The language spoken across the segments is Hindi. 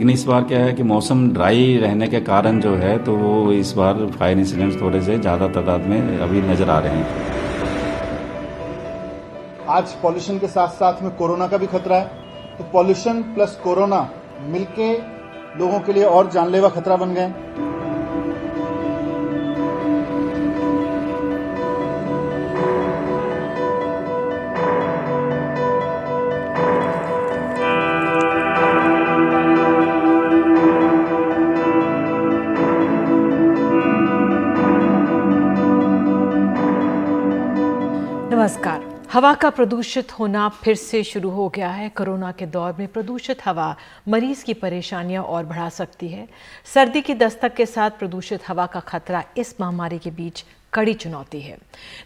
लेकिन इस बार क्या है कि मौसम ड्राई रहने के कारण जो है तो वो इस बार फायर इंसिडेंट्स थोड़े से ज़्यादा तादाद में अभी नज़र आ रहे हैं। आज पॉल्यूशन के साथ साथ में कोरोना का भी खतरा है, तो पॉल्यूशन प्लस कोरोना मिलके लोगों के लिए और जानलेवा खतरा बन गए। नमस्कार। हवा का प्रदूषित होना फिर से शुरू हो गया है। कोरोना के दौर में प्रदूषित हवा मरीज की परेशानियां और बढ़ा सकती है। सर्दी की दस्तक के साथ प्रदूषित हवा का खतरा इस महामारी के बीच कड़ी चुनौती है।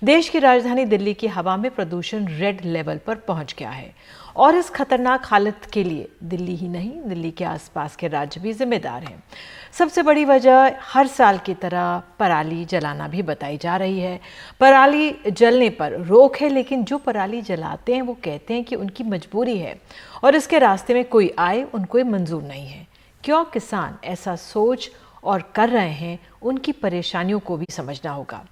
देश की राजधानी दिल्ली की हवा में प्रदूषण रेड लेवल पर पहुंच गया है और इस खतरनाक हालत के लिए दिल्ली ही नहीं, दिल्ली के आसपास के राज्य भी जिम्मेदार हैं। सबसे बड़ी वजह हर साल की तरह पराली जलाना भी बताई जा रही है। पराली जलने पर रोक है, लेकिन जो पराली जलाते हैं वो कहते हैं कि उनकी मजबूरी है और इसके रास्ते में कोई आए उनको ये मंजूर नहीं है। क्यों किसान ऐसा सोच और कर रहे हैं, उनकी परेशानियों को भी समझना होगा।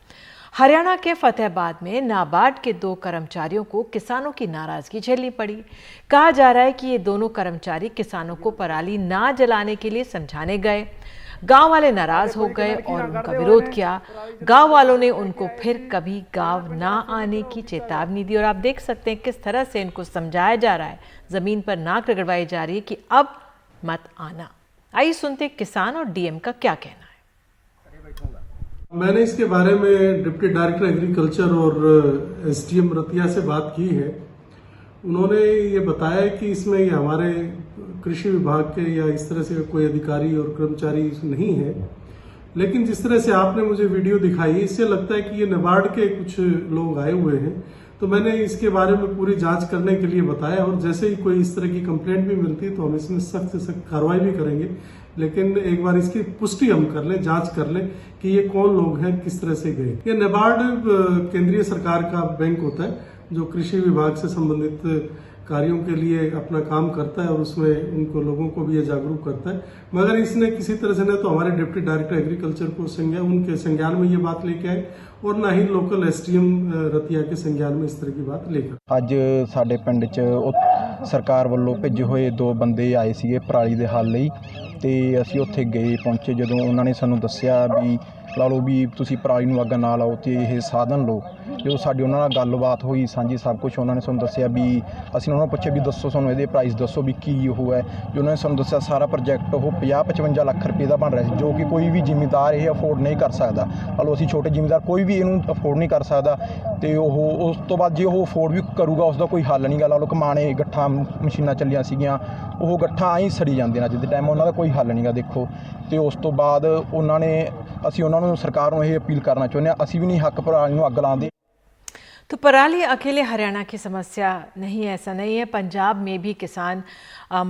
हरियाणा के फतेहाबाद में नाबार्ड के 2 कर्मचारियों को किसानों की नाराजगी झेलनी पड़ी। कहा जा रहा है कि ये दोनों कर्मचारी किसानों को पराली ना जलाने के लिए समझाने गए। गांव वाले नाराज हो गए और उनका विरोध किया। गांव वालों ने उनको फिर कभी गांव ना आने की चेतावनी दी और आप देख सकते हैं किस तरह से इनको समझाया जा रहा है, जमीन पर नाक रगड़वाई जा रही है कि अब मत आना। आइए सुनते किसान और डीएम का क्या कहना है। मैंने इसके बारे में डिप्टी डायरेक्टर एग्रीकल्चर और एसडीएम रतिया से बात की है। उन्होंने ये बताया कि इसमें ये हमारे कृषि विभाग के या इस तरह से कोई अधिकारी और कर्मचारी नहीं है, लेकिन जिस तरह से आपने मुझे वीडियो दिखाई इससे लगता है कि ये नाबार्ड के कुछ लोग आए हुए हैं। तो मैंने इसके बारे में पूरी जांच करने के लिए बताया और जैसे ही कोई इस तरह की कंप्लेंट भी मिलती है तो हम इसमें सख्त से सख्त कार्रवाई भी करेंगे, लेकिन एक बार इसकी पुष्टि हम कर लें, जांच कर लें कि ये कौन लोग हैं, किस तरह से गए। ये नाबार्ड केंद्रीय सरकार का बैंक होता है जो कृषि विभाग से संबंधित कार्यों के लिए अपना काम करता है और उसमें उनको लोगों को भी ये जागरूक करता है। मगर इसने किसी तरह से न तो हमारे डिप्टी डायरेक्टर एग्रीकल्चर को उनके संज्ञान में ये बात लेके आए और ना ही लोकल एसडीएम रतिया के संज्ञान में इस तरह की बात लेकर। ਅੱਜ ਸਾਡੇ ਪਿੰਡ 'ਚ ਸਰਕਾਰ ਵੱਲੋਂ ਭੇਜੇ ਹੋਏ 2 ਬੰਦੇ ਆਏ ਸੀਗੇ ਪਰਾਲੀ ਦੇ ਹੱਲ ਲਈ ਤੇ ਅਸੀਂ ਉੱਥੇ ਗਏ ਪਹੁੰਚੇ। ਜਦੋਂ ਉਹਨਾਂ ਨੇ ਸਾਨੂੰ ਦੱਸਿਆ ਵੀ ਲਾ ਲਓ ਵੀ ਤੁਸੀਂ ਪਰਾਲੀ ਨੂੰ ਅੱਗ ਨਾ ਲਾਓ ਤੇ ਇਹ ਸਾਧਨ ਲਓ। ਜਦੋਂ ਸਾਡੀ ਉਹਨਾਂ ਨਾਲ ਗੱਲਬਾਤ ਹੋਈ ਸਾਂਝੀ ਸਭ ਕੁਝ ਉਹਨਾਂ ਨੇ ਸਾਨੂੰ ਦੱਸਿਆ ਵੀ ਅਸੀਂ ਉਹਨਾਂ ਨੂੰ ਪੁੱਛਿਆ ਵੀ ਦੱਸੋ ਸਾਨੂੰ ਇਹਦੇ ਪ੍ਰਾਈਸ ਦੱਸੋ ਵੀ ਕੀ ਉਹ ਹੈ। ਜੋ ਉਹਨਾਂ ਨੇ ਸਾਨੂੰ ਦੱਸਿਆ ਸਾਰਾ ਪ੍ਰੋਜੈਕਟ ਉਹ 50-55 ਲੱਖ ਰੁਪਏ ਦਾ ਬਣ ਰਿਹਾ ਸੀ, ਜੋ ਕਿ ਕੋਈ ਵੀ ਜ਼ਿਮੀਂਦਾਰ ਇਹ ਅਫੋਰਡ ਨਹੀਂ ਕਰ ਸਕਦਾ। ਲਾ ਲਓ ਅਸੀਂ ਛੋਟੇ ਜ਼ਿਮੀਂਦਾਰ ਕੋਈ ਵੀ ਇਹਨੂੰ ਅਫੋਰਡ ਨਹੀਂ ਕਰ ਸਕਦਾ ਤੇ ਉਹ ਉਸ ਤੋਂ ਬਾਅਦ ਜੇ ਉਹ ਅਫੋਰਡ ਵੀ ਕਰੂਗਾ ਉਸ ਦਾ ਕੋਈ ਹੱਲ ਨਹੀਂ ਗਾ। ਲਾ ਲਓ ਕਮਾਣੇ ਗੱਠਾਂ ਮਸ਼ੀਨਾਂ ਚੱਲੀਆਂ ਸੀਗੀਆਂ, ਉਹ ਗੱਠਾਂ ਆਈ ਸੜੀ ਜਾਂਦੇ ਨੇ ਅੱਜ ਦੇ ਟਾਈਮ, ਉਹਨਾਂ ਦਾ ਕੋਈ ਹੱਲ ਨਹੀਂ ਗਾ ਦੇਖੋ। ਤੇ ਉਸ ਤੋਂ ਬਾਅਦ ਉਹਨਾਂ ਨੇ ਅਸੀਂ ਉਹਨਾਂ ਨੂੰ सरकार को ये अपील करना चाहते हैं, असी भी नहीं हक पराली अग लाते। तो पराली अकेले हरियाणा की समस्या नहीं है, ऐसा नहीं है। पंजाब में भी किसान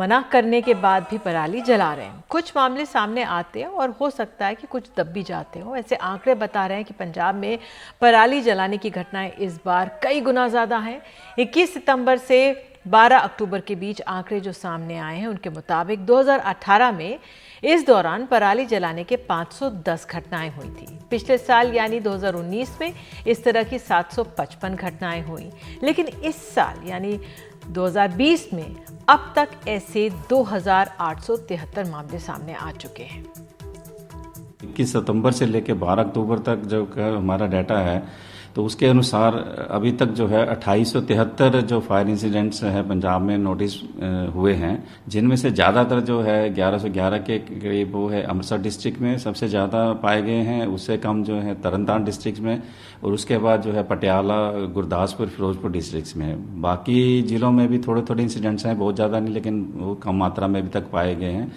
मना करने के बाद भी पराली जला रहे हैं। कुछ मामले सामने आते हैं और हो सकता है कि कुछ दब भी जाते हो। ऐसे आंकड़े बता रहे हैं कि पंजाब में पराली जलाने की घटनाएं इस बार कई गुना ज़्यादा हैं। 21 सितंबर से 12 अक्टूबर के बीच आंकड़े जो सामने आए हैं उनके मुताबिक 2018 में इस दौरान पराली जलाने के 510 घटनाएं हुई थी। पिछले साल यानी 2019 में इस तरह की 755 घटनाएं हुई, लेकिन इस साल यानी 2020 में अब तक ऐसे 2873 मामले सामने आ चुके हैं। 21 सितंबर से लेकर 12 अक्टूबर तक जो हमारा डाटा है तो उसके अनुसार अभी तक जो है 2873 जो फायर इंसिडेंट्स है पंजाब में नोटिस हुए हैं, जिनमें से ज़्यादातर जो है 1111 के करीब वो है अमृतसर डिस्ट्रिक्ट में सबसे ज़्यादा पाए गए हैं। उससे कम जो है तरनतारन डिस्ट्रिक्ट में और उसके बाद जो है पटियाला, गुरदासपुर, फिरोजपुर डिस्ट्रिक्ट्स में। बाकी ज़िलों में भी थोड़े थोड़े इंसिडेंट्स हैं, बहुत ज़्यादा नहीं, लेकिन वो कम मात्रा में अभी तक पाए गए हैं।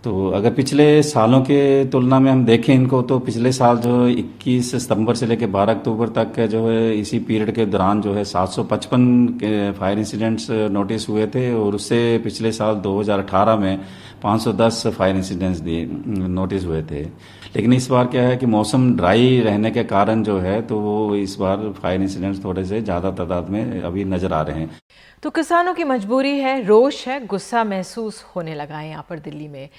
तो अगर पिछले सालों के तुलना में हम देखें इनको तो पिछले साल जो 21 सितंबर से लेकर 12 अक्टूबर तक जो है इसी पीरियड के दौरान जो है 755 फायर इंसिडेंट्स नोटिस हुए थे और उससे पिछले साल 2018 में 510 फायर इंसिडेंट्स दिए नोटिस हुए थे। लेकिन इस बार क्या है कि मौसम ड्राई रहने के कारण जो है तो वो इस बार फायर इंसिडेंट्स थोड़े से ज़्यादा तादाद में अभी नजर आ रहे हैं। तो किसानों की मजबूरी है, रोष है, गुस्सा महसूस होने लगा है यहाँ पर दिल्ली में।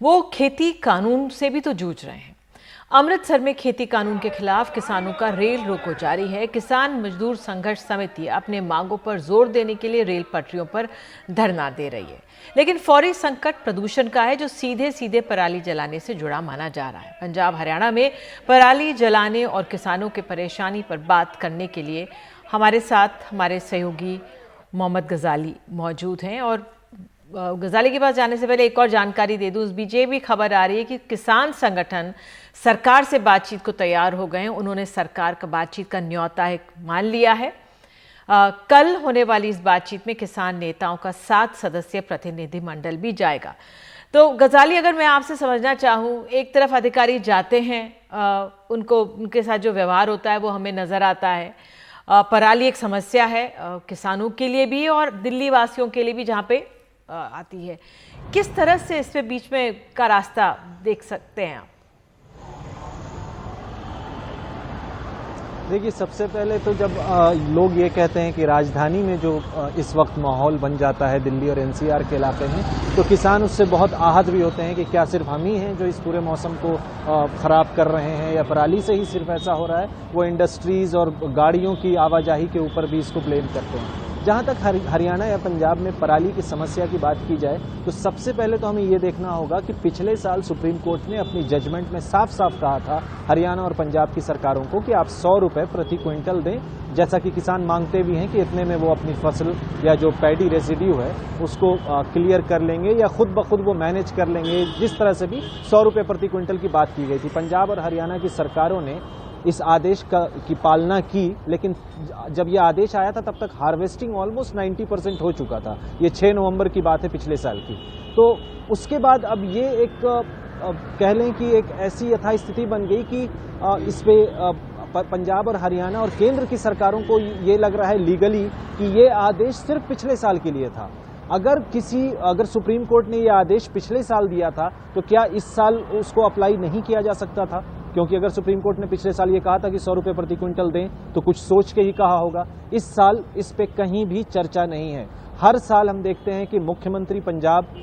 वो खेती कानून से भी तो जूझ रहे हैं। अमृतसर में खेती कानून के खिलाफ किसानों का रेल रोको जारी है। किसान मजदूर संघर्ष समिति अपने मांगों पर जोर देने के लिए रेल पटरियों पर धरना दे रही है। लेकिन फौरी संकट प्रदूषण का है, जो सीधे सीधे पराली जलाने से जुड़ा माना जा रहा है। पंजाब हरियाणा में पराली जलाने और किसानों की परेशानी पर बात करने के लिए हमारे साथ हमारे सहयोगी मोहम्मद गजाली मौजूद हैं। और गजाली के पास जाने से पहले एक और जानकारी दे दूं, उस बीच ये भी खबर आ रही है कि किसान संगठन सरकार से बातचीत को तैयार हो गए हैं। उन्होंने सरकार का बातचीत का न्योता मान लिया है। कल होने वाली इस बातचीत में किसान नेताओं का 7 सदस्यीय प्रतिनिधिमंडल भी जाएगा। तो गजाली, अगर मैं आपसे समझना चाहूँ, एक तरफ अधिकारी जाते हैं, उनके साथ जो व्यवहार होता है वो हमें नज़र आता है। पराली एक समस्या है किसानों के लिए भी और दिल्ली वासियों के लिए भी, जहाँ पे आती है। किस तरह से इस पे बीच में का रास्ता देख सकते हैं आप? देखिए, सबसे पहले तो जब लोग ये कहते हैं कि राजधानी में जो इस वक्त माहौल बन जाता है दिल्ली और एनसीआर के इलाके में, तो किसान उससे बहुत आहत भी होते हैं कि क्या सिर्फ हम ही हैं जो इस पूरे मौसम को ख़राब कर रहे हैं, या पराली से ही सिर्फ ऐसा हो रहा है। वो इंडस्ट्रीज़ और गाड़ियों की आवाजाही के ऊपर भी इसको ब्लेम करते हैं। जहाँ तक हरियाणा या पंजाब में पराली की समस्या की बात की जाए, तो सबसे पहले तो हमें ये देखना होगा कि पिछले साल सुप्रीम कोर्ट ने अपनी जजमेंट में साफ साफ कहा था हरियाणा और पंजाब की सरकारों को कि आप 100 रुपये प्रति क्विंटल दें, जैसा कि किसान मांगते भी हैं कि इतने में वो अपनी फसल या जो पैडी रेसिड्यू है उसको क्लियर कर लेंगे या खुद ब खुद वो मैनेज कर लेंगे। जिस तरह से भी 100 रुपये प्रति क्विंटल की बात की गई थी। पंजाब और हरियाणा की सरकारों ने इस आदेश की पालना की, लेकिन जब यह आदेश आया था तब तक हार्वेस्टिंग ऑलमोस्ट 90% हो चुका था। ये 6 नवंबर की बात है पिछले साल की। तो उसके बाद अब ये एक कह लें कि एक ऐसी यथास्थिति बन गई कि इस पे पंजाब और हरियाणा और केंद्र की सरकारों को ये लग रहा है लीगली कि ये आदेश सिर्फ पिछले साल के लिए था। अगर सुप्रीम कोर्ट ने ये आदेश पिछले साल दिया था तो क्या इस साल उसको अप्लाई नहीं किया जा सकता था? क्योंकि अगर सुप्रीम कोर्ट ने पिछले साल ये कहा था कि 100 रुपये प्रति क्विंटल दें तो कुछ सोच के ही कहा होगा। इस साल इस पे कहीं भी चर्चा नहीं है। हर साल हम देखते हैं कि मुख्यमंत्री पंजाब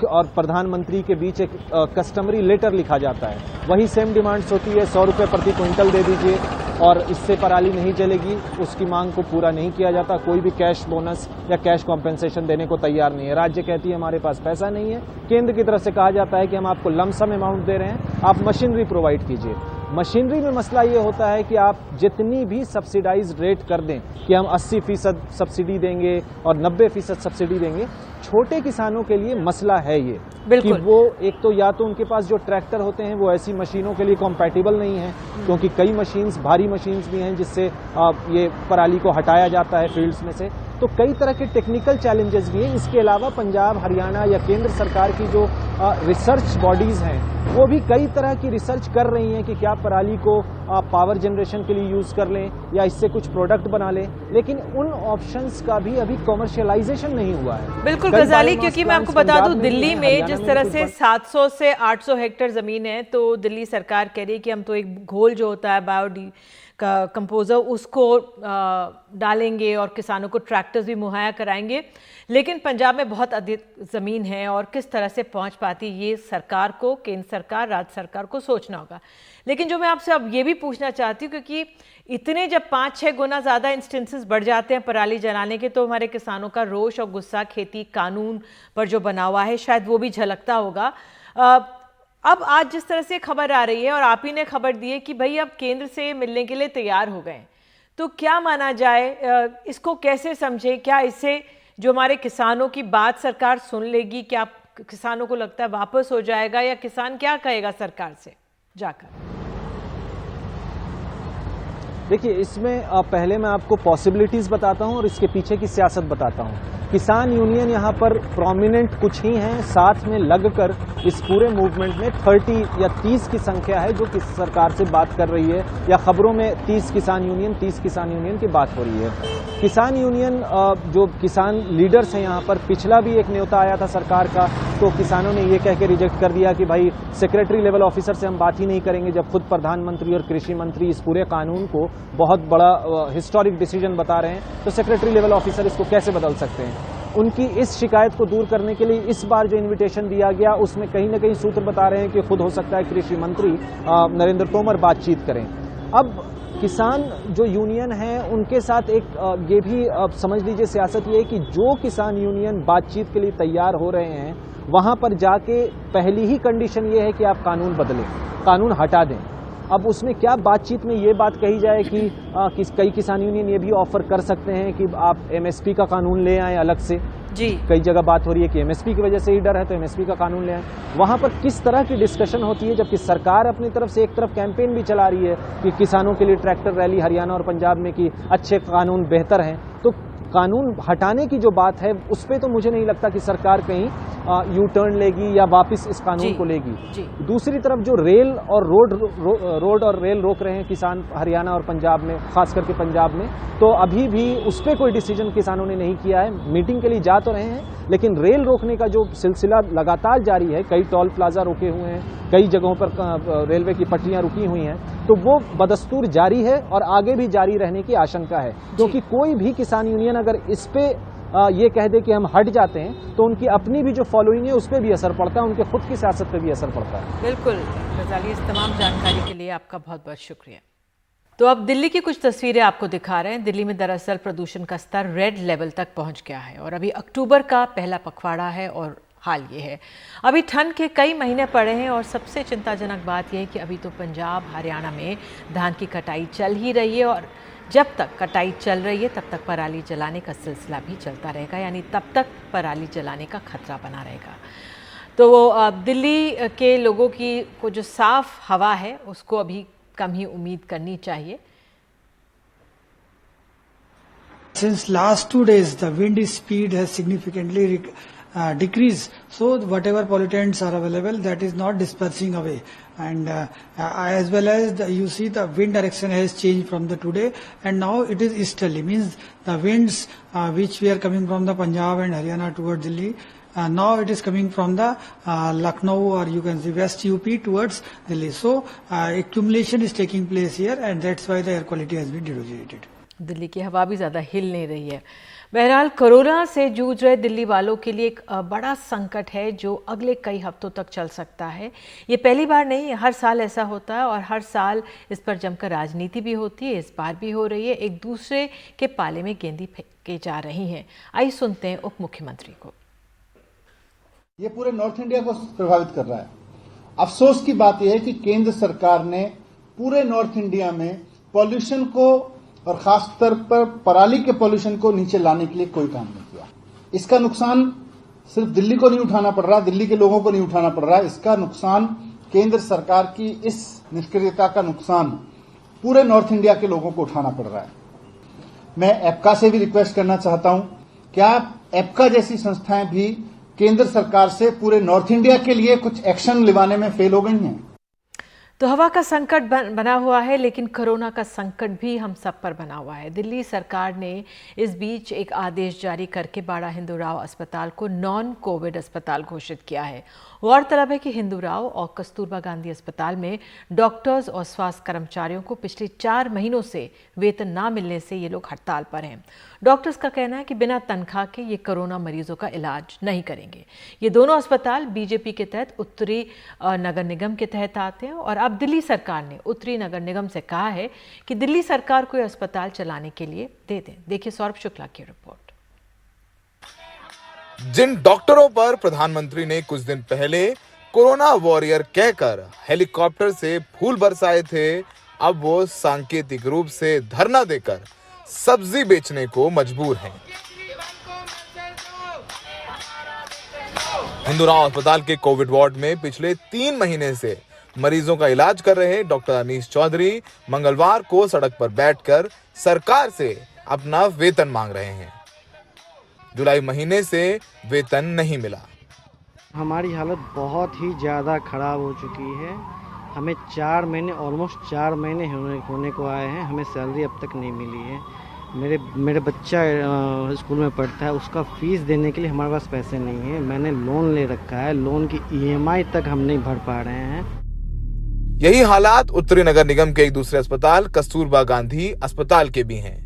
और प्रधानमंत्री के बीच एक कस्टमरी लेटर लिखा जाता है। वही सेम डिमांड्स होती है, 100 रुपये प्रति क्विंटल दे दीजिए और इससे पराली नहीं जलेगी। उसकी मांग को पूरा नहीं किया जाता। कोई भी कैश बोनस या कैश कॉम्पेंसेशन देने को तैयार नहीं है। राज्य कहती है हमारे पास पैसा नहीं है। केंद्र की तरफ से कहा जाता है कि हम आपको लमसम अमाउंट दे रहे हैं, आप मशीनरी प्रोवाइड कीजिए। मशीनरी में मसला ये होता है कि आप जितनी भी सब्सिडाइज रेट कर दें कि हम 80% सब्सिडी देंगे और 90% सब्सिडी देंगे, छोटे किसानों के लिए मसला है ये कि वो एक तो या तो उनके पास जो ट्रैक्टर होते हैं वो ऐसी मशीनों के लिए कॉम्पैटिबल नहीं है, क्योंकि कई मशीन्स भारी मशीन्स भी हैं जिससे ये पराली को हटाया जाता है फील्ड्स में से। तो कई तरह के टेक्निकल चैलेंजेस भी हैं। इसके अलावा पंजाब हरियाणा या केंद्र सरकार की जो रिसर्च बॉडीज हैं वो भी कई तरह की रिसर्च कर रही हैं कि क्या पराली को पावर जनरेशन के लिए यूज कर लें या इससे कुछ प्रोडक्ट बना लें, लेकिन उन ऑप्शंस का भी अभी कॉमर्शियलाइजेशन नहीं हुआ है। बिल्कुल गजाली, क्योंकि मैं आपको बता दूं दिल्ली में जिस तरह से 700 से 800 हेक्टेयर जमीन है, तो दिल्ली सरकार कह रही है कि हम तो एक घोल जो होता है बायोडी का कंपोजर उसको डालेंगे और किसानों को ट्रैक्टर्स भी मुहैया कराएंगे। लेकिन पंजाब में बहुत अधिक ज़मीन है और किस तरह से पहुंच पाती ये सरकार को, केंद्र सरकार, राज्य सरकार को सोचना होगा। लेकिन जो मैं आपसे अब ये भी पूछना चाहती हूँ, क्योंकि इतने जब 5-6 गुना ज़्यादा इंस्टेंसेस बढ़ जाते हैं पराली जलाने के, तो हमारे किसानों का रोष और गुस्सा खेती कानून पर जो बना हुआ है शायद वो भी झलकता होगा। अब आज जिस तरह से खबर आ रही है और आप ही ने खबर दी है कि भाई अब केंद्र से मिलने के लिए तैयार हो गए, तो क्या माना जाए, इसको कैसे समझे? क्या इससे जो हमारे किसानों की बात सरकार सुन लेगी? क्या किसानों को लगता है वापस हो जाएगा, या किसान क्या कहेगा सरकार से जाकर? देखिए, इसमें पहले मैं आपको पॉसिबिलिटीज बताता हूं और इसके पीछे की सियासत बताता हूं। किसान यूनियन यहाँ पर प्रोमिनेंट कुछ ही हैं, साथ में लगकर इस पूरे मूवमेंट में 30 या 30 की संख्या है जो सरकार से बात कर रही है, या खबरों में 30 किसान यूनियन की बात हो रही है। किसान यूनियन जो किसान लीडर्स हैं यहाँ पर, पिछला भी एक न्योता आया था सरकार का, तो किसानों ने ये कह के रिजेक्ट कर दिया कि भाई सेक्रेटरी लेवल ऑफिसर से हम बात ही नहीं करेंगे, जब खुद प्रधानमंत्री और कृषि मंत्री इस पूरे कानून को बहुत बड़ा हिस्टोरिक डिसीजन बता रहे हैं, तो सेक्रेटरी लेवल ऑफिसर इसको कैसे बदल सकते हैं। उनकी इस शिकायत को दूर करने के लिए इस बार जो इन्विटेशन दिया गया उसमें कहीं ना कहीं सूत्र बता रहे हैं कि खुद हो सकता है कृषि मंत्री नरेंद्र तोमर बातचीत करें। अब किसान जो यूनियन है उनके साथ एक ये भी समझ लीजिए सियासत ये है कि जो किसान यूनियन बातचीत के लिए तैयार हो रहे हैं वहां पर जाके पहली ही कंडीशन ये है कि आप कानून बदलें, कानून हटा दें। अब उसमें क्या बातचीत में ये बात कही जाए कि कई किसान यूनियन ये भी ऑफर कर सकते हैं कि आप एमएसपी का कानून ले आएं अलग से जी। कई जगह बात हो रही है कि एमएसपी की वजह से ही डर है तो एमएसपी का कानून ले आएं। वहां पर किस तरह की डिस्कशन होती है, जबकि सरकार अपनी तरफ से एक तरफ कैंपेन भी चला रही है कि किसानों के लिए ट्रैक्टर रैली हरियाणा और पंजाब में कि अच्छे कानून बेहतर हैं, तो कानून हटाने की जो बात है उस पर तो मुझे नहीं लगता कि सरकार कहीं यू टर्न लेगी या वापस इस कानून को लेगी। दूसरी तरफ जो रेल और रोड और रेल रोक रहे हैं किसान हरियाणा और पंजाब में, खास करके पंजाब में, तो अभी भी उस पर कोई डिसीजन किसानों ने नहीं किया है। मीटिंग के लिए जा तो रहे हैं लेकिन रेल रोकने का जो सिलसिला लगातार जारी है, कई टोल प्लाजा रुके हुए हैं, कई जगहों पर रेलवे की पटरियां रुकी हुई हैं, तो वो बदस्तूर जारी है और आगे भी जारी रहने की आशंका है, क्योंकि कोई भी किसान यूनियन अगर इस पे ये कह दे कि हम हट जाते हैं तो उनकी अपनी भी जो फॉलोइंग है उस पर भी असर पड़ता है, उनके खुद की सियासत पे भी असर पड़ता है। बिल्कुल गजाली, इस तमाम जानकारी के लिए आपका बहुत बहुत शुक्रिया। तो अब दिल्ली की कुछ तस्वीरें आपको दिखा रहे हैं। दिल्ली में दरअसल प्रदूषण का स्तर रेड लेवल तक पहुंच गया है और अभी अक्टूबर का पहला पखवाड़ा है और हाल ये है, अभी ठंड के कई महीने पड़े हैं और सबसे चिंताजनक बात यह है कि अभी तो पंजाब हरियाणा में धान की कटाई चल ही रही है और जब तक कटाई चल रही है तब तक पराली जलाने का सिलसिला भी चलता रहेगा, यानी तब तक पराली जलाने का खतरा बना रहेगा। तो दिल्ली के लोगों की को जो साफ हवा है उसको अभी कम ही उम्मीद करनी चाहिए। Since last 2 days, the wind speed has significantly decreased. So whatever pollutants are available, that is not dispersing away. And as well as you see the wind direction has changed from the today, and now it is easterly. Means the winds which were coming from the Punjab and Haryana towards Delhi, now it is coming from the Lucknow or you can say West UP towards Delhi. So accumulation is taking place here, and that's why the air quality has been deteriorated. Delhi की हवा भी ज़्यादा हिल नहीं रही है। बहरहाल कोरोना से जूझ रहे दिल्ली वालों के लिए एक बड़ा संकट है जो अगले कई हफ्तों तक चल सकता है। ये पहली बार नहीं, हर साल ऐसा होता है और हर साल इस पर जमकर राजनीति भी होती है। इस बार भी हो रही है, एक दूसरे के पाले में गेंदें फेंके जा रही हैं। आइए सुनते हैं उप मुख्यमंत्री को। ये पूरे नॉर्थ इंडिया को प्रभावित कर रहा है। अफसोस की बात यह है कि केंद्र सरकार ने पूरे नॉर्थ इंडिया में पॉल्यूशन को और खास तौर पर पराली के पॉल्यूशन को नीचे लाने के लिए कोई काम नहीं किया। इसका नुकसान सिर्फ दिल्ली को नहीं उठाना पड़ रहा, दिल्ली के लोगों को नहीं उठाना पड़ रहा, इसका नुकसान केंद्र सरकार की इस निष्क्रियता का नुकसान पूरे नॉर्थ इंडिया के लोगों को उठाना पड़ रहा है। मैं एप्का से भी रिक्वेस्ट करना चाहता हूं, क्या एप्का जैसी संस्थाएं भी केंद्र सरकार से पूरे नॉर्थ इंडिया के लिए कुछ एक्शन लिवाने में फेल हो गई हैं? तो हवा का संकट बना हुआ है, लेकिन कोरोना का संकट भी हम सब पर बना हुआ है। दिल्ली सरकार ने इस बीच एक आदेश जारी करके बाड़ा हिंदूराव अस्पताल को नॉन कोविड अस्पताल घोषित किया है। गौरतलब है कि हिंदूराव और कस्तूरबा गांधी अस्पताल में डॉक्टर्स और स्वास्थ्य कर्मचारियों को पिछले 4 महीनों से वेतन ना मिलने से ये लोग हड़ताल पर हैं। डॉक्टर्स का कहना है कि बिना तनख्वाह के ये कोरोना मरीजों का इलाज नहीं करेंगे। ये दोनों अस्पताल बीजेपी के तहत उत्तरी नगर निगम के तहत आते हैं और अब दिल्ली सरकार ने उत्तरी नगर निगम से कहा है कि दिल्ली सरकार को ये अस्पताल चलाने के लिए दे दें। देखिए सौरभ शुक्ला की रिपोर्ट। जिन डॉक्टरों पर प्रधानमंत्री ने कुछ दिन पहले कोरोना वॉरियर कहकर हेलीकॉप्टर से फूल बरसाए थे, अब वो सांकेतिक रूप से धरना देकर सब्जी बेचने को मजबूर हैं। हिंदूराव अस्पताल के कोविड वार्ड में पिछले 3 महीने से मरीजों का इलाज कर रहे डॉक्टर अनीश चौधरी मंगलवार को सड़क पर बैठकर सरकार से अपना वेतन मांग रहे हैं। जुलाई महीने से वेतन नहीं मिला। हमारी हालत बहुत ही ज़्यादा ख़राब हो चुकी है। हमें 4 महीने ऑलमोस्ट 4 महीने होने को आए हैं, हमें सैलरी अब तक नहीं मिली है। मेरे बच्चा स्कूल में पढ़ता है, उसका फ़ीस देने के लिए हमारे पास पैसे नहीं है। मैंने लोन ले रखा है, लोन की EMI तक हम नहीं भर पा रहे हैं। यही हालात उत्तरी नगर निगम के एक दूसरे अस्पताल कस्तूरबा गांधी अस्पताल के भी हैं।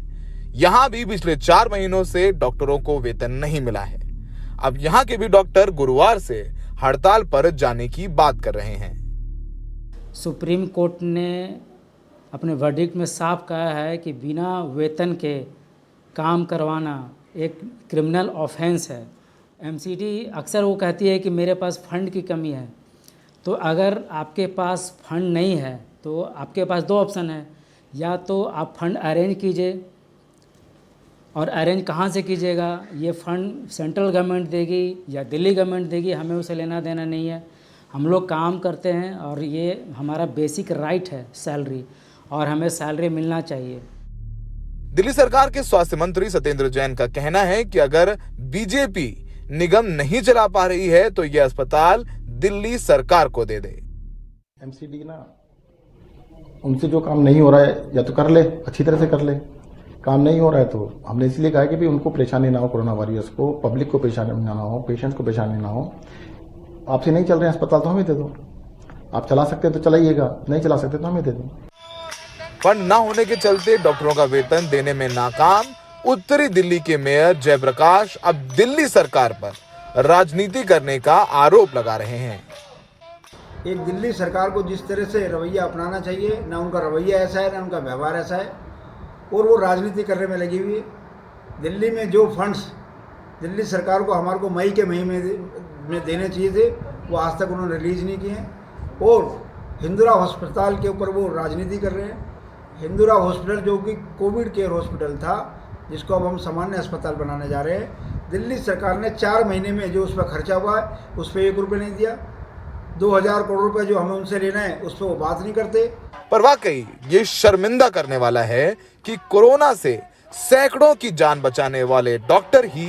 यहाँ भी पिछले 4 महीनों से डॉक्टरों को वेतन नहीं मिला है। अब यहाँ के भी डॉक्टर गुरुवार से हड़ताल पर जाने की बात कर रहे हैं। सुप्रीम कोर्ट ने अपने वर्डिक्ट में साफ कहा है कि बिना वेतन के काम करवाना एक क्रिमिनल ऑफेंस है। MCD अक्सर वो कहती है कि मेरे पास फंड की कमी है। तो अगर आपके पास फंड नहीं है तो आपके पास 2 ऑप्शन है, या तो आप फंड अरेंज कीजिए, और अरेंज कहाँ से कीजिएगा, ये फंड सेंट्रल गवर्नमेंट देगी या दिल्ली गवर्नमेंट देगी, हमें उसे लेना देना नहीं है। हम लोग काम करते हैं और ये हमारा बेसिक राइट है सैलरी, और हमें सैलरी मिलना चाहिए। दिल्ली सरकार के स्वास्थ्य मंत्री सत्येंद्र जैन का कहना है कि अगर बीजेपी निगम नहीं चला पा रही है तो यह अस्पताल दिल्ली सरकार को दे दे। MCD ना, उनसे जो काम नहीं हो रहा है या तो कर ले, अच्छी तरह से कर ले। काम नहीं हो रहा है तो हमने इसलिए कहा कि भी उनको परेशानी ना हो, कोरोना वॉरियर्स को, पब्लिक को परेशानी ना हो, पेशेंट्स को परेशानी ना हो। आपसे नहीं चल रहे हैं अस्पताल तो हमें दे दो। आप चला सकते हैं तो चलाइएगा, नहीं चला सकते तो हमें दे दो। फंड न होने के चलते डॉक्टरों का वेतन देने में नाकाम उत्तरी दिल्ली के मेयर जयप्रकाश अब दिल्ली सरकार पर राजनीति करने का आरोप लगा रहे हैं। एक दिल्ली सरकार को जिस तरह से रवैया अपनाना चाहिए, ना उनका रवैया ऐसा है, ना उनका व्यवहार ऐसा है, और वो राजनीति करने में लगी हुई है। दिल्ली में जो फंड्स दिल्ली सरकार को हमारे को मई के महीने में देने चाहिए थे, वो आज तक उन्होंने रिलीज नहीं किए हैं। और हिंदूराव अस्पताल के ऊपर वो राजनीति कर रहे हैं। हिंदूराव हॉस्पिटल जो कि कोविड केयर हॉस्पिटल था, जिसको अब हम सामान्य अस्पताल बनाने जा रहे हैं, दिल्ली सरकार ने 4 महीने में जो उस पर खर्चा हुआ है उस पर 1 रुपये नहीं दिया। 2000 करोड़ रुपए जो हमें उनसे लेना है उस पर वो बात नहीं करते। पर वाकई ये शर्मिंदा करने वाला है कि कोरोना से सैकड़ों की जान बचाने वाले डॉक्टर ही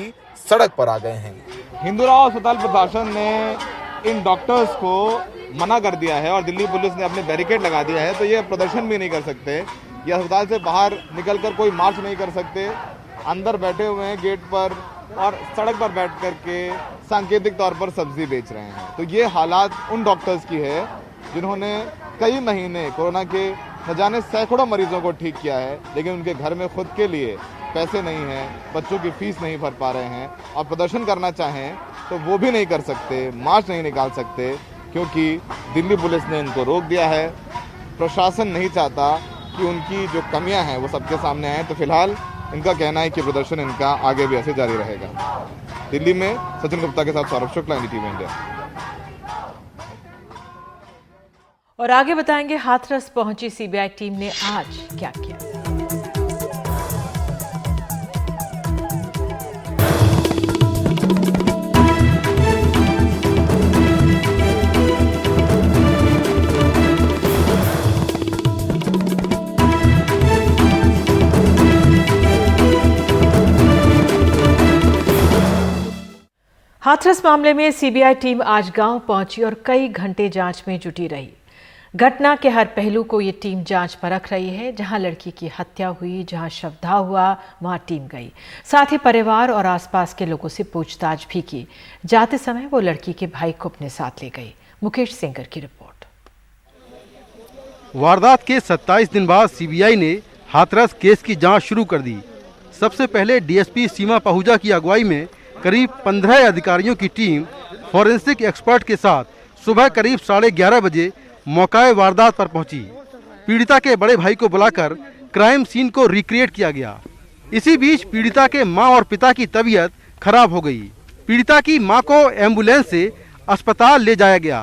सड़क पर आ गए हैं। हिंदूराव अस्पताल प्रशासन ने इन डॉक्टर्स को मना कर दिया है और दिल्ली पुलिस ने अपने बैरिकेड लगा दिया है, तो ये प्रदर्शन भी नहीं कर सकते, ये अस्पताल से बाहर निकलकर कोई मार्च नहीं कर सकते। अंदर बैठे हुए हैं गेट पर और सड़क पर बैठ करके सांकेतिक तौर पर सब्जी बेच रहे हैं। तो ये हालात उन डॉक्टर्स की है जिन्होंने कई महीने कोरोना के न जाने सैकड़ों मरीजों को ठीक किया है, लेकिन उनके घर में खुद के लिए पैसे नहीं हैं, बच्चों की फीस नहीं भर पा रहे हैं, और प्रदर्शन करना चाहें तो वो भी नहीं कर सकते, मार्च नहीं निकाल सकते, क्योंकि दिल्ली पुलिस ने इनको रोक दिया है। प्रशासन नहीं चाहता कि उनकी जो कमियां हैं वो सबके सामने आए। तो फिलहाल इनका कहना है कि प्रदर्शन इनका आगे भी ऐसे जारी रहेगा। दिल्ली में सचिन गुप्ता के साथ सौरभ शुक्ला, NDTV इंडिया। और आगे बताएंगे हाथरस पहुंची CBI टीम ने आज क्या किया। हाथरस मामले में CBI टीम आज गांव पहुंची और कई घंटे जांच में जुटी रही। घटना के हर पहलू को ये टीम जांच परख रही है। जहां लड़की की हत्या हुई, जहां शवदाह हुआ, वहां टीम गई। साथ ही परिवार और आसपास के लोगों से पूछताछ भी की। जाते समय वो लड़की के भाई को अपने साथ ले गई। मुकेश सेंगर की रिपोर्ट। वारदात के 27 दिन बाद CBI ने हाथरस केस की जांच शुरू कर दी। सबसे पहले DSP सीमा पहुजा की अगुवाई में करीब 15 अधिकारियों की टीम फॉरेंसिक एक्सपर्ट के साथ सुबह करीब 11:30 बजे मौकाए वारदात पर पहुंची। पीड़िता के बड़े भाई को बुलाकर क्राइम सीन को रिक्रिएट किया गया। इसी बीच पीड़िता के मां और पिता की तबीयत खराब हो गई। पीड़िता की मां को एम्बुलेंस से अस्पताल ले जाया गया।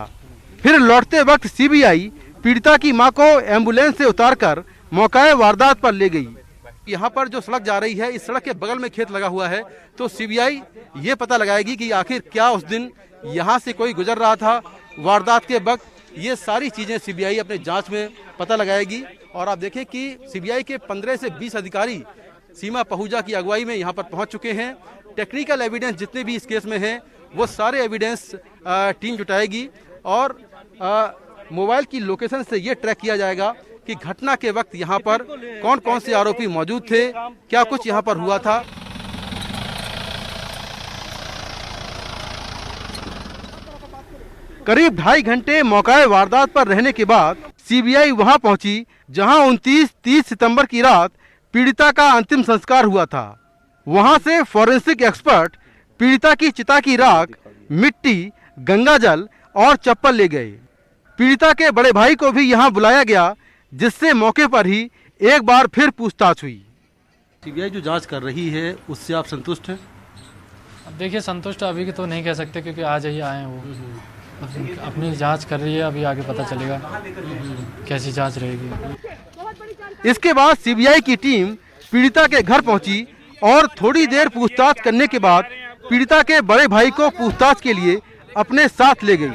फिर लौटते वक्त CBI पीड़िता की मां को एम्बुलेंस से उतारकर मौकाए वारदात पर ले गई। यहाँ पर जो सड़क जा रही है, इस सड़क के बगल में खेत लगा हुआ है, तो CBI ये पता लगाएगी कि आखिर क्या उस दिन यहाँ से कोई गुजर रहा था वारदात के वक्त। ये सारी चीजें CBI अपने जांच में पता लगाएगी। और आप देखें कि CBI के 15 से 20 अधिकारी सीमा पहुजा की अगुवाई में यहाँ पर पहुँच चुके हैं। टेक्निकल एविडेंस जितने भी इस केस में हैं वो सारे एविडेंस टीम जुटाएगी और मोबाइल की लोकेशन से ये ट्रैक किया जाएगा कि घटना के वक्त यहाँ पर कौन कौन से आरोपी मौजूद थे, क्या कुछ यहाँ पर हुआ था। करीब 2.5 घंटे मौके वारदात पर रहने के बाद सीबीआई वहां पहुंची, जहां 29-30 सितंबर की रात पीड़िता का अंतिम संस्कार हुआ था। वहां से फॉरेंसिक एक्सपर्ट पीड़िता की चिता की राख, मिट्टी, गंगाजल और चप्पल ले गए। पीड़िता के बड़े भाई को भी यहां बुलाया गया, जिससे मौके पर ही एक बार फिर पूछताछ हुई। सीबीआई जो जांच कर रही है उससे आप संतुष्ट हैं? अब देखिए, संतुष्ट अभी के तो नहीं कह सकते क्योंकि आज ही आए हैं वो। अपनी जांच कर रही है, अभी आगे पता चलेगा कैसी जांच रहेगी। इसके बाद सीबीआई की टीम पीड़िता के घर पहुंची और थोड़ी देर पूछताछ करने के बाद पीड़िता के बड़े भाई को पूछताछ के लिए अपने साथ ले गई।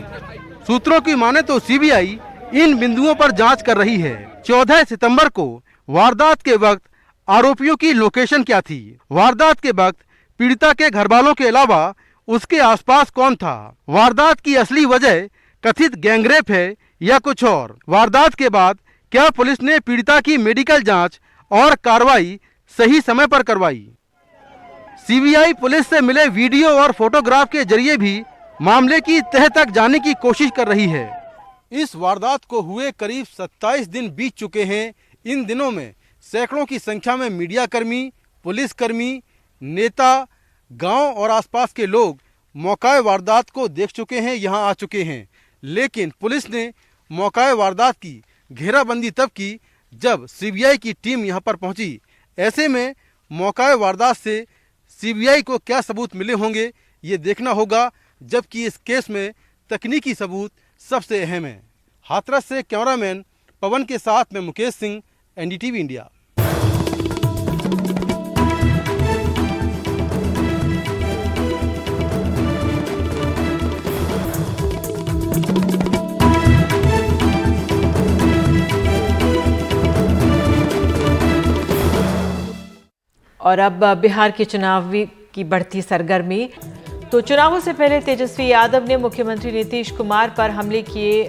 सूत्रों की माने तो सीबीआई इन बिंदुओं पर जांच कर रही है। 14 सितंबर को वारदात के वक्त आरोपियों की लोकेशन क्या थी? वारदात के वक्त पीड़िता के घर वालों के अलावा उसके आसपास कौन था? वारदात की असली वजह कथित गैंगरेप है या कुछ और? वारदात के बाद क्या पुलिस ने पीड़िता की मेडिकल जांच और कार्रवाई सही समय पर करवाई? सीबीआई पुलिस से मिले वीडियो और फोटोग्राफ के जरिए भी मामले की तह तक जाने की कोशिश कर रही है। इस वारदात को हुए करीब 27 दिन बीत चुके हैं। इन दिनों में सैकड़ों की संख्या में मीडिया कर्मी, पुलिसकर्मी, नेता, गांव और आसपास के लोग मौका वारदात को देख चुके हैं, यहां आ चुके हैं। लेकिन पुलिस ने मौका वारदात की घेराबंदी तब की जब सीबीआई की टीम यहां पर पहुंची। ऐसे में मौका वारदात से सीबीआई को क्या सबूत मिले होंगे ये देखना होगा, जबकि इस केस में तकनीकी सबूत सबसे अहम है। हाथरस से कैमरामैन पवन के साथ में मुकेश सिंह, एनडीटीवी इंडिया। और अब बिहार के चुनाव की बढ़ती सरगर्मी। तो चुनावों से पहले तेजस्वी यादव ने मुख्यमंत्री नीतीश कुमार पर हमले किए,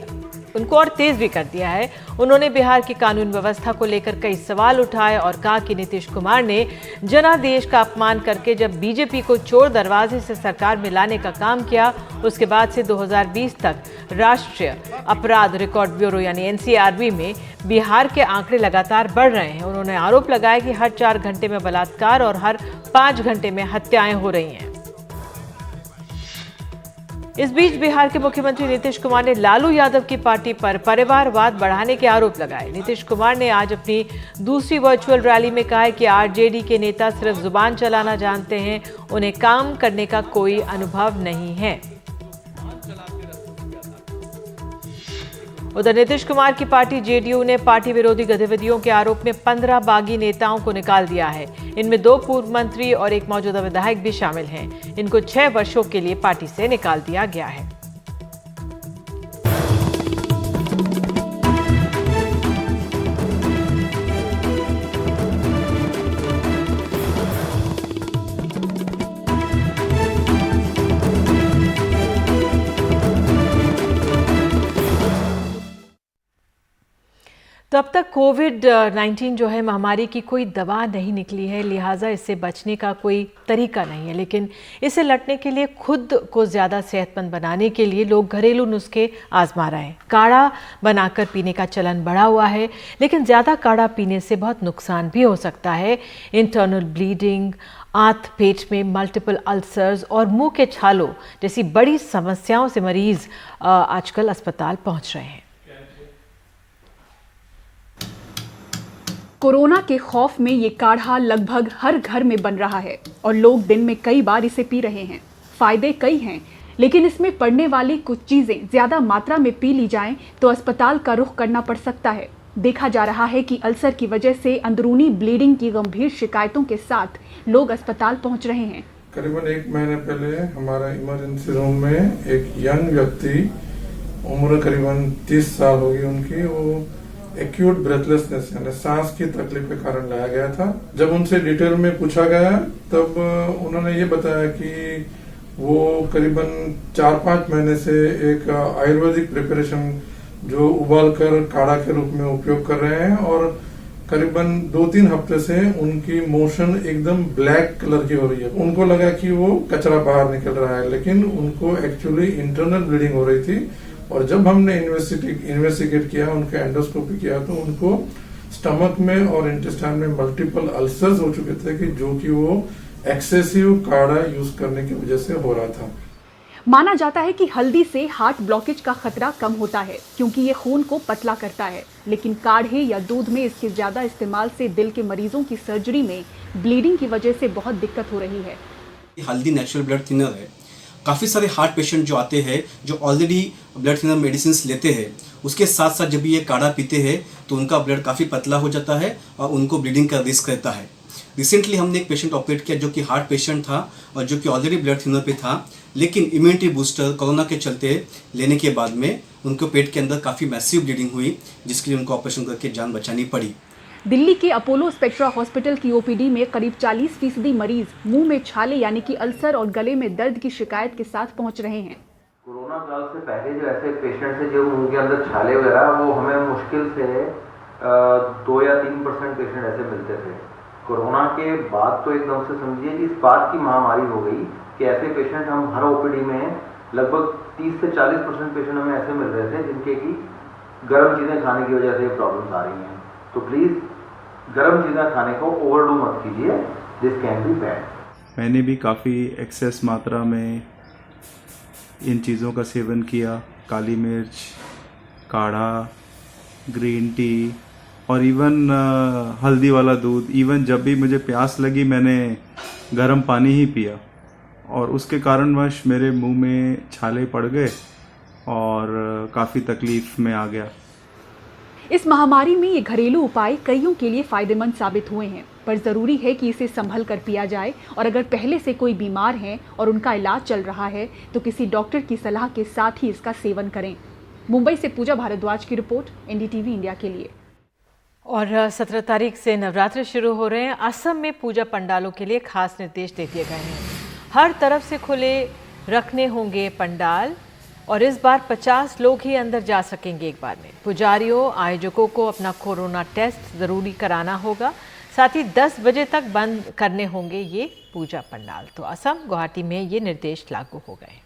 उनको और तेज भी कर दिया है। उन्होंने बिहार की कानून व्यवस्था को लेकर कई सवाल उठाए और कहा कि नीतीश कुमार ने जनादेश का अपमान करके जब बीजेपी को चोर दरवाजे से सरकार में लाने का काम किया, उसके बाद से 2020 तक राष्ट्रीय अपराध रिकॉर्ड ब्यूरो यानी एनसीआरबी में बिहार के आंकड़े लगातार बढ़ रहे हैं। उन्होंने आरोप लगाया कि हर 4 घंटे में बलात्कार और हर 5 घंटे में हत्याएं हो रही हैं। इस बीच बिहार के मुख्यमंत्री नीतीश कुमार ने लालू यादव की पार्टी पर परिवारवाद बढ़ाने के आरोप लगाए। नीतीश कुमार ने आज अपनी दूसरी वर्चुअल रैली में कहा कि आरजेडी के नेता सिर्फ जुबान चलाना जानते हैं, उन्हें काम करने का कोई अनुभव नहीं है। उधर नीतीश कुमार की पार्टी जेडीयू ने पार्टी विरोधी गतिविधियों के आरोप में 15 बागी नेताओं को निकाल दिया है। इनमें 2 पूर्व मंत्री और एक मौजूदा विधायक भी शामिल हैं। इनको 6 वर्षों के लिए पार्टी से निकाल दिया गया है। तो अब तक कोविड-19 जो है महामारी की कोई दवा नहीं निकली है, लिहाजा इससे बचने का कोई तरीका नहीं है। लेकिन इससे लड़ने के लिए खुद को ज़्यादा सेहतमंद बनाने के लिए लोग घरेलू नुस्खे आजमा रहे हैं। काढ़ा बनाकर पीने का चलन बढ़ा हुआ है, लेकिन ज़्यादा काढ़ा पीने से बहुत नुकसान भी हो सकता है। इंटरनल ब्लीडिंग, आंत पेट में मल्टीपल अल्सर्स और मुंह के छालों जैसी बड़ी समस्याओं से मरीज आजकल अस्पताल पहुंच रहे हैं। कोरोना के खौफ में ये काढ़ा लगभग हर घर में बन रहा है और लोग दिन में कई बार इसे पी रहे हैं। फायदे कई हैं, लेकिन इसमें पड़ने वाली कुछ चीजें ज्यादा मात्रा में पी ली जाएं तो अस्पताल का रुख करना पड़ सकता है। देखा जा रहा है कि अल्सर की वजह से अंदरूनी ब्लीडिंग की गंभीर शिकायतों के साथ लोग अस्पताल पहुंच रहे हैं। करीबन 1 महीने पहले हमारा इमरजेंसी रूम में एक यंग व्यक्ति, उम्र करीबन 30 साल होगी उनकी, वो एक्यूट ब्रेथलेसनेस यानी सांस की तकलीफ के कारण लाया गया था। जब उनसे डिटेल में पूछा गया तब उन्होंने ये बताया कि वो करीबन 4-5 महीने से एक आयुर्वेदिक प्रिपरेशन जो उबाल कर काढ़ा के रूप में उपयोग कर रहे हैं, और करीबन 2-3 हफ्ते से उनकी मोशन एकदम ब्लैक कलर की हो रही है। उनको लगा कि वो कचरा बाहर निकल रहा है, लेकिन उनको एक्चुअली इंटरनल ब्लीडिंग हो रही थी। और जब हमने इन्वेस्टिगेट किया, उनका एंडोस्कोपी किया, तो उनको स्टमक में और इंटेस्टाइन में मल्टीपल अल्सर्स हो चुके थे, कि जो कि वो एक्सेसिव काढ़ा यूज करने की वजह से हो रहा था। माना जाता है कि हल्दी से हार्ट ब्लॉकेज का खतरा कम होता है क्योंकि ये खून को पतला करता है, लेकिन काढ़े या दूध में इसके ज्यादा इस्तेमाल से दिल के मरीजों की सर्जरी में ब्लीडिंग की वजह से बहुत दिक्कत हो रही है। हल्दी नेचुरल ब्लड थिनर है। काफ़ी सारे हार्ट पेशेंट जो आते हैं, जो ऑलरेडी ब्लड थिनर मेडिसिन लेते हैं, उसके साथ साथ जब ये काढ़ा पीते हैं तो उनका ब्लड काफ़ी पतला हो जाता है और उनको ब्लीडिंग का रिस्क रहता है। रिसेंटली हमने एक पेशेंट ऑपरेट किया जो कि हार्ट पेशेंट था और जो कि ऑलरेडी ब्लड थिनर पे था, लेकिन इम्यूनिटी बूस्टर कोरोना के चलते लेने के बाद में उनको पेट के अंदर काफ़ी मैसिव ब्लीडिंग हुई, जिसके लिए उनको ऑपरेशन करके जान बचानी पड़ी। दिल्ली के अपोलो स्पेक्ट्रा हॉस्पिटल की ओपीडी में करीब 40% मरीज मुंह में छाले यानी कि अल्सर और गले में दर्द की शिकायत के साथ पहुंच रहे हैं। कोरोना काल से पहले जो ऐसे पेशेंट्स हैं जो मुंह के अंदर छाले वगैरह, वो हमें मुश्किल से 2 या 3% पेशेंट ऐसे मिलते थे। कोरोना के बाद तो एकदम से समझिए कि इस बात की महामारी हो गई कि ऐसे पेशेंट हम हर ओपीडी में लगभग 30 से 40% पेशेंट हमें ऐसे मिल रहे थे जिनके की गर्म चीज़ें खाने की वजह से प्रॉब्लम्स आ रही हैं। तो प्लीज़ गर्म चीज़ें खाने को ओवरडू मत कीजिए, दिस कैन बी बैड। मैंने भी काफ़ी एक्सेस मात्रा में इन चीज़ों का सेवन किया, काली मिर्च, काढ़ा, ग्रीन टी और इवन हल्दी वाला दूध। इवन जब भी मुझे प्यास लगी मैंने गर्म पानी ही पिया और उसके कारणवश मेरे मुंह में छाले पड़ गए और काफ़ी तकलीफ में आ गया। इस महामारी में ये घरेलू उपाय कईयों के लिए फायदेमंद साबित हुए हैं, पर जरूरी है कि इसे संभल कर पिया जाए और अगर पहले से कोई बीमार है और उनका इलाज चल रहा है तो किसी डॉक्टर की सलाह के साथ ही इसका सेवन करें। मुंबई से पूजा भारद्वाज की रिपोर्ट, एनडीटीवी इंडिया के लिए। और 17 तारीख से नवरात्र शुरू हो रहे हैं। असम में पूजा पंडालों के लिए खास निर्देश दे दिए गए हैं। हर तरफ से खुले रखने होंगे पंडाल और इस बार 50 लोग ही अंदर जा सकेंगे एक बार में। पुजारियों, आयोजकों को अपना कोरोना टेस्ट ज़रूरी कराना होगा। साथ ही 10 बजे तक बंद करने होंगे ये पूजा पंडाल। तो असम, गुवाहाटी में ये निर्देश लागू हो गए।